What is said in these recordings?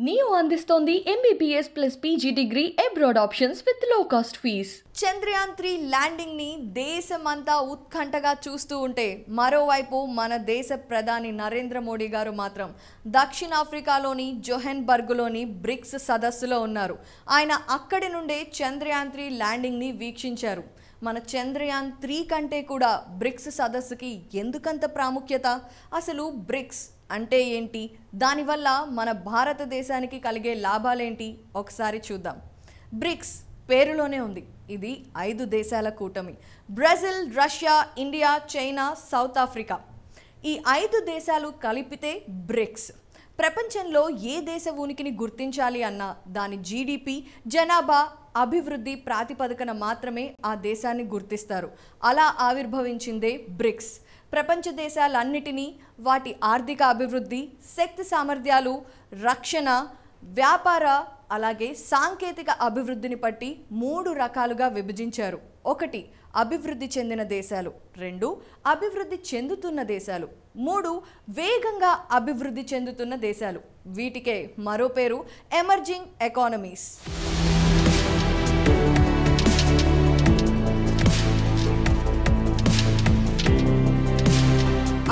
Neo అందిస్తోంది MBBS plus PG degree abroad options with లో cost fees. Chandrayaan 3 landing ని దేశమంతా ఉత్కంఠగా చూస్తూ ఉంటే మరోవైపు మన దేశ ప్రధాని నరేంద్ర మోడీ గారు మాత్రం దక్షిణాఫ్రికాలోని జోహెన్బర్గ్లోని బ్రిక్స్ సదస్సులో ఉన్నారు. ఆయన అక్కడి నుండే చంద్రయాన్ 3 ల్యాండింగ్ ని వీక్షించారు. మన చంద్రయాన్ 3 కంటే కూడా బ్రిక్స్ సదస్సుకి ఎందుకంత ప్రాముఖ్యత? అసలు బ్రిక్స్ అంటే ఏంటి, దానివల్ల మన భారతదేశానికి కలిగే లాభాలేంటి ఒకసారి చూద్దాం. బ్రిక్స్ పేరులోనే ఉంది, ఇది 5 దేశాల కూటమి. Brazil, Russia, India, China, south Africa, ఈ 5 దేశాలు కలిపితే బ్రిక్స్. ప్రపంచంలో ఏ దేశ ఉనికిని గుర్తించాలి అన్నా దాని జీడిపి, జనాభా, అభివృద్ధి ప్రాతిపదికన మాత్రమే ఆ దేశాన్ని గుర్తిస్తారు. అలా ఆవిర్భవించిందే బ్రిక్స్. ప్రపంచ దేశాలన్నిటినీ వాటి ఆర్థిక అభివృద్ధి, శక్తి సామర్థ్యాలు, రక్షణ, వ్యాపార, అలాగే సాంకేతిక అభివృద్ధిని బట్టి 3 రకాలుగా విభజించారు. 1 అభివృద్ధి చెందిన దేశాలు, 2 అభివృద్ధి చెందుతున్న దేశాలు, 3 వేగంగా అభివృద్ధి చెందుతున్న దేశాలు. వీటికే మరో పేరు ఎమర్జింగ్ ఎకానమీస్.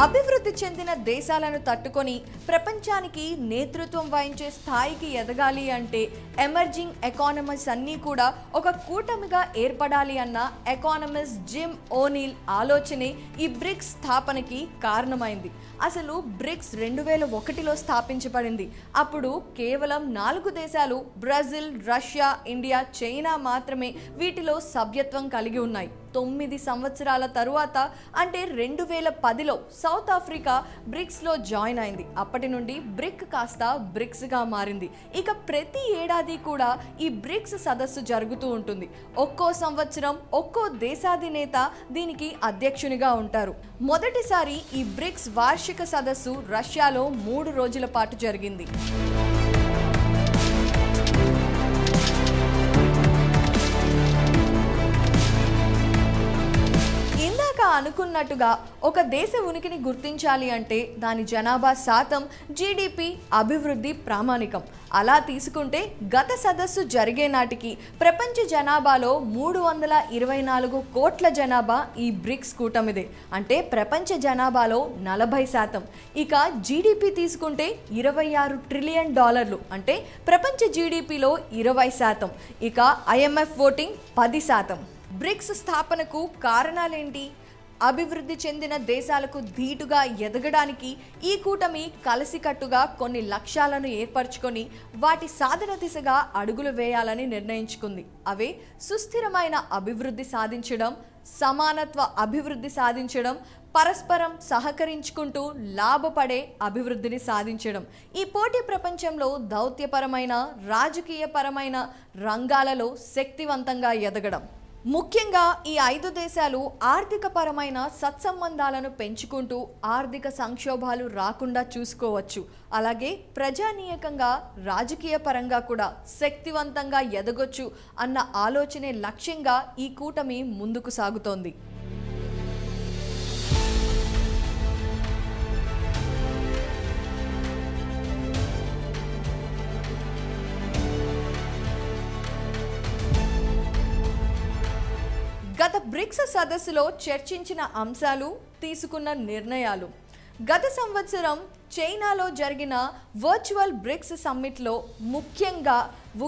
అభివృద్ధి చెందిన దేశాలను తట్టుకొని ప్రపంచానికి నేతృత్వం వహించే స్థాయికి ఎదగాలి అంటే ఎమర్జింగ్ ఎకానమీస్ అన్నీ కూడా ఒక కూటమిగా ఏర్పడాలి అన్న ఎకానమిస్ట్ జిమ్ ఓనీల్ ఆలోచనే ఈ బ్రిక్స్ స్థాపనకి కారణమైంది. అసలు బ్రిక్స్ 2001లో స్థాపించబడింది. అప్పుడు కేవలం 4 దేశాలు బ్రెజిల్, రష్యా, ఇండియా, చైనా మాత్రమే వీటిలో సభ్యత్వం కలిగి ఉన్నాయి. 9 సంవత్సరాల తరువాత అంటే 2010లో సౌత్ ఆఫ్రికా బ్రిక్స్లో జాయిన్ అయింది. అప్పటి నుండి బ్రిక్ కాస్త బ్రిక్స్గా మారింది. ఇక ప్రతి ఏడాది కూడా ఈ బ్రిక్స్ సదస్సు జరుగుతూ ఉంటుంది. ఒక్కో సంవత్సరం ఒక్కో దేశాధినేత దీనికి అధ్యక్షునిగా ఉంటారు. మొదటిసారి ఈ బ్రిక్స్ వార్షిక సదస్సు రష్యాలో 3 రోజుల పాటు జరిగింది. అనుకున్నట్టుగా ఒక దేశ ఉనికిని గుర్తించాలి అంటే దాని జనాభా శాతం, జీడిపి, అభివృద్ధి ప్రామాణికం. అలా తీసుకుంటే గత సదస్సు జరిగే నాటికి ప్రపంచ జనాభాలో 324 కోట్ల జనాభా ఈ బ్రిక్స్ కూటమిదే. అంటే ప్రపంచ జనాభాలో 40%. ఇక జీడిపి తీసుకుంటే $26 ట్రిలియన్, అంటే ప్రపంచ జీడిపిలో 20%. ఇక IMF ఓటింగ్ 10%. బ్రిక్స్ స్థాపనకు కారణాలేంటి? అభివృద్ధి చెందిన దేశాలకు ధీటుగా ఎదగడానికి ఈ కూటమి కలిసికట్టుగా కొన్ని లక్ష్యాలను ఏర్పరచుకొని వాటి సాధన దిశగా అడుగులు వేయాలని నిర్ణయించుకుంది. అవే సుస్థిరమైన అభివృద్ధి సాధించడం, సమానత్వ అభివృద్ధి సాధించడం, పరస్పరం సహకరించుకుంటూ లాభపడే అభివృద్ధిని సాధించడం. ఈ పోటీ ప్రపంచంలో దౌత్యపరమైన, రాజకీయపరమైన రంగాలలో శక్తివంతంగా ఎదగడం. ముఖ్యంగా ఈ 5 దేశాలు ఆర్థిక పరమైన సత్సంబంధాలను పెంచుకుంటూ ఆర్థిక సంక్షోభాలు రాకుండా చూసుకోవచ్చు. అలాగే ప్రజానీయకంగా, రాజకీయ పరంగా కూడా శక్తివంతంగా ఎదగొచ్చు అన్న ఆలోచనే లక్ష్యంగా ఈ కూటమి ముందుకు సాగుతోంది. గత బ్రిక్స్ సదస్సులో చర్చించిన అంశాలు, తీసుకున్న నిర్ణయాలు. గత సంవత్సరం చైనాలో జరిగిన వర్చువల్ బ్రిక్స్ సమ్మిట్లో ముఖ్యంగా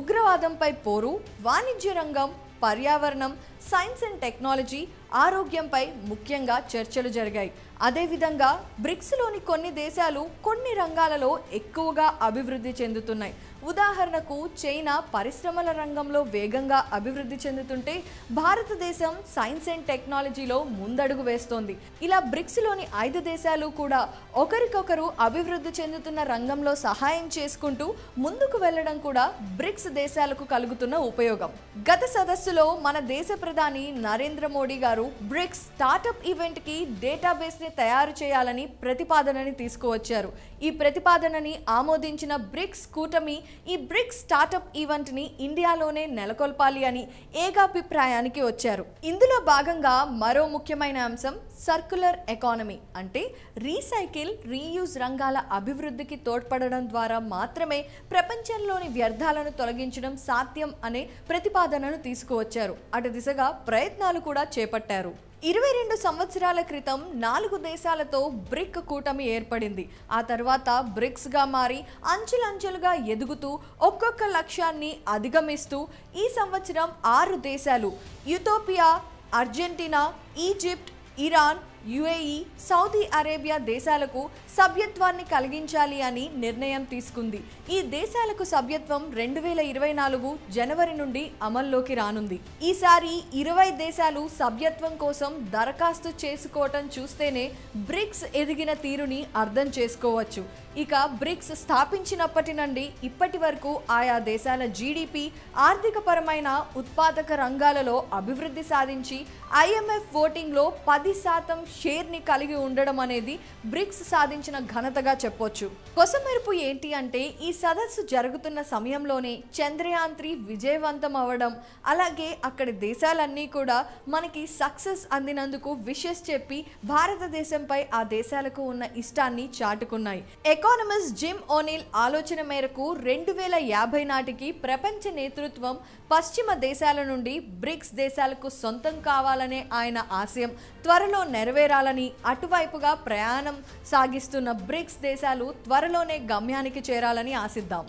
ఉగ్రవాదంపై పోరు, వాణిజ్య రంగం, పర్యావరణం, సైన్స్ అండ్ టెక్నాలజీ, ఆరోగ్యంపై ముఖ్యంగా చర్చలు జరిగాయి. అదేవిధంగా బ్రిక్స్లోని కొన్ని దేశాలు కొన్ని రంగాలలో ఎక్కువగా అభివృద్ధి చెందుతున్నాయి. ఉదాహరణకు చైనా పరిశ్రమల రంగంలో వేగంగా అభివృద్ధి చెందుతుంటే భారతదేశం సైన్స్ అండ్ టెక్నాలజీలో ముందడుగు వేస్తోంది. ఇలా బ్రిక్స్లోని 5 దేశాలు కూడా ఒకరికొకరు అభివృద్ధి చెందుతున్న రంగంలో సహాయం చేసుకుంటూ ముందుకు వెళ్లడం కూడా బ్రిక్స్ దేశాలకు కలుగుతున్న ఉపయోగం. గత సదస్సులో మన దేశ ప్రధాని నరేంద్ర మోడీ గారు బ్రిక్స్ స్టార్టప్ ఈవెంట్ కి డేటాబేస్ ని తయారు చేయాలని ప్రతిపాదనని తీసుకువచ్చారు. ఈ ప్రతిపాదనని ఆమోదించిన బ్రిక్స్ కూటమి ఈ బ్రిక్స్ స్టార్టప్ ఈవెంట్ ని ఇండియాలోనే నెలకొల్పాలి అని ఏకాభిప్రాయానికి వచ్చారు. ఇందులో భాగంగా మరో ముఖ్యమైన అంశం సర్క్యులర్ ఎకానమీ, అంటే రీసైకిల్ రీయూజ్ రంగాల అభివృద్ధికి తోడ్పడడం ద్వారా మాత్రమే ప్రపంచంలోని వ్యర్థాలను తొలగించడం సాధ్యం అనే ప్రతిపాదనను తీసుకువచ్చారు. అటు దిశగా ప్రయత్నాలు కూడా చేపట్టారు. 22 సంవత్సరాల క్రితం 4 దేశాలతో బ్రిక్ కూటమి ఏర్పడింది. ఆ తర్వాత బ్రిక్స్ గా మారి అంచెలంచెలుగా ఎదుగుతూ ఒక్కొక్క లక్ష్యాన్ని అధిగమిస్తూ ఈ సంవత్సరం 6 దేశాలు Ethiopia, Argentina, Egypt, Iran, UAE, Saudi Arabia దేశాలకు సభ్యత్వాన్ని కలిగించాలి అని నిర్ణయం తీసుకుంది. ఈ దేశాలకు సభ్యత్వం 2024 జనవరి నుండి అమల్లోకి రానుంది. ఈసారి 20 దేశాలు సభ్యత్వం కోసం దరఖాస్తు చేసుకోవటం చూస్తేనే బ్రిక్స్ ఎదిగిన తీరుని అర్థం చేసుకోవచ్చు. ఇక బ్రిక్స్ స్థాపించినప్పటి నుండి ఇప్పటి వరకు ఆయా దేశాల జీడిపి, ఆర్థికపరమైన ఉత్పాదక రంగాలలో అభివృద్ధి సాధించి IMF ఓటింగ్లో 10% షేర్ని కలిగి ఉండడం అనేది బ్రిక్స్ సాధించిన ఘనతగా చెప్పొచ్చు. కొసమెరుపు ఏంటి అంటే ఈ సదస్సు జరుగుతున్న సమయంలోనే చంద్రయాన్ 3 విజయవంతం అవ్వడం, అలాగే అక్కడి దేశాలన్నీ కూడా మనకి సక్సెస్ అందినందుకు విషెస్ చెప్పి భారతదేశంపై ఆ దేశాలకు ఉన్న ఇష్టాన్ని చాటుకున్నాయి. ఎకానమిస్ట్ జిమ్ ఓనీల్ ఆలోచన మేరకు 2050 నాటికి ప్రపంచ నేతృత్వం పశ్చిమ దేశాల నుండి బ్రిక్స్ దేశాలకు సొంతం కావాలనే ఆయన ఆశయం త్వరలో నెరవేరాలని, అటువైపుగా ప్రయాణం సాగిస్తున్న బ్రిక్స్ దేశాలు త్వరలోనే గమ్యానికి చేరాలని ఆశిద్దాం.